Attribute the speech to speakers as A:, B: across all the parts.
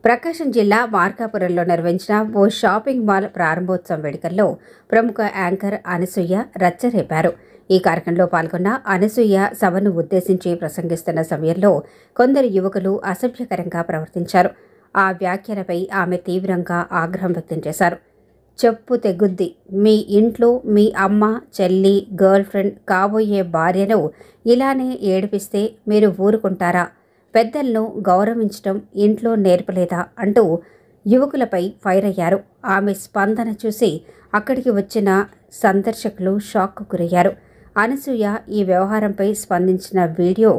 A: ప్రకాశం జిల్లా మార్కాపురంలో నిర్వహించిన ఓ shopping mall ప్రారంభోత్సవం వేడుకల్లో ప్రముఖ యాంకర్ అనసూయ రచ్చరేపారు. ఈ కార్యక్రమంలో పాల్గొన్న అనసూయ సభను ఉద్దేశించి ప్రసంగిస్తున్న సమయంలో కొందరు యువకులు అసభ్యకరంగా ప్రవర్తించారు. ఆ వ్యాఖ్యలపై ఆమె తీవ్రంగా ఆగ్రహం వ్యక్తం చేశారు. చెప్పు తెగుద్ది, మీ ఇంట్లో మీ అమ్మ, చెల్లి, గర్ల్ ఫ్రెండ్, కాబోయే భార్యను ఇలానే ఏడిపిస్తే మీరు ఊరుకుంటారా? పెద్దలను గౌరవించడం ఇంట్లో నేర్పలేదా అంటూ యువకులపై ఫైర్ అయ్యారు. ఆమె స్పందన చూసి అక్కడికి వచ్చిన సందర్శకులు షాక్కు గురయ్యారు. అనసూయ ఈ వ్యవహారంపై స్పందించిన వీడియో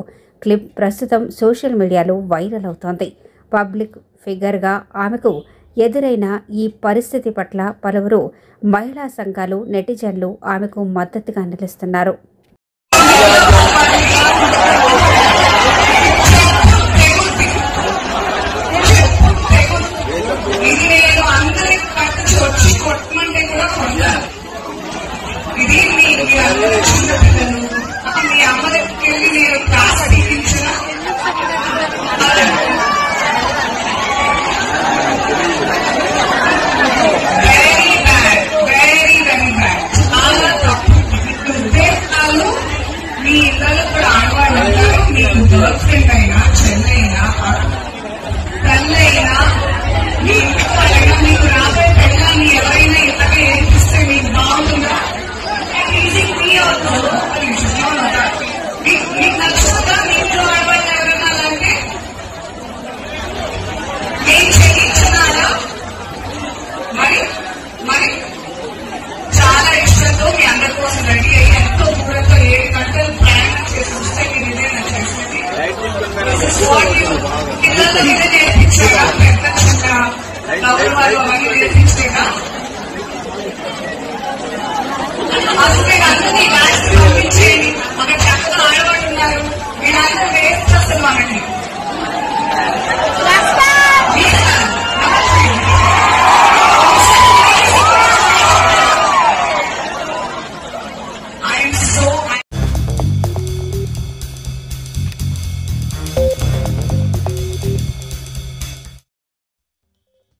A: క్లిప్ ప్రస్తుతం సోషల్ మీడియాలో వైరల్ అవుతోంది. పబ్లిక్ ఫిగర్గా ఆమెకు ఎదురైన ఈ పరిస్థితి పట్ల పలువురు మహిళా సంఘాలు, నెటిజన్లు ఆమెకు మద్దతుగా నిలుస్తున్నారు.
B: మీ ఇళ్ళలో కూడా ఆడవాళ్ళు ఉంటారు. మీకు గర్ల్ ఫ్రెండ్ అయినా, చెల్లైనా, తల్లైనా, మీ ఇంటి వాళ్ళైనా, మీకు రాబోయే పెళ్ళాన్ని ఎవరైనా ఇలాగా ఏడిపిస్తే మీకు బాగుంటుందా? మీకు నచ్చుతుందా? మీ ఇంట్లో ఆడవాళ్ళు ఎవరైనా అలాంటే నేను చెల్లించున్నారా? మరి మరి చాలా ఇష్టంతో మీ అందరి కోసం రెడీ అయ్యి ఎంతో దూరంతో 7 గంటలు ప్రయాణం చేసి వస్తే మీరు ఇదే నాకు చేసేది. పిల్లలు ఇదే నేర్పించారా? పెద్ద గౌరవాలు అవన్నీ నేర్పించేదా? అసలు మీరు అందరినీ డాన్స్ పంపించేయండి. అక్కడ చక్కగా ఆడవాళ్ళు ఉన్నారు. మీరందరూ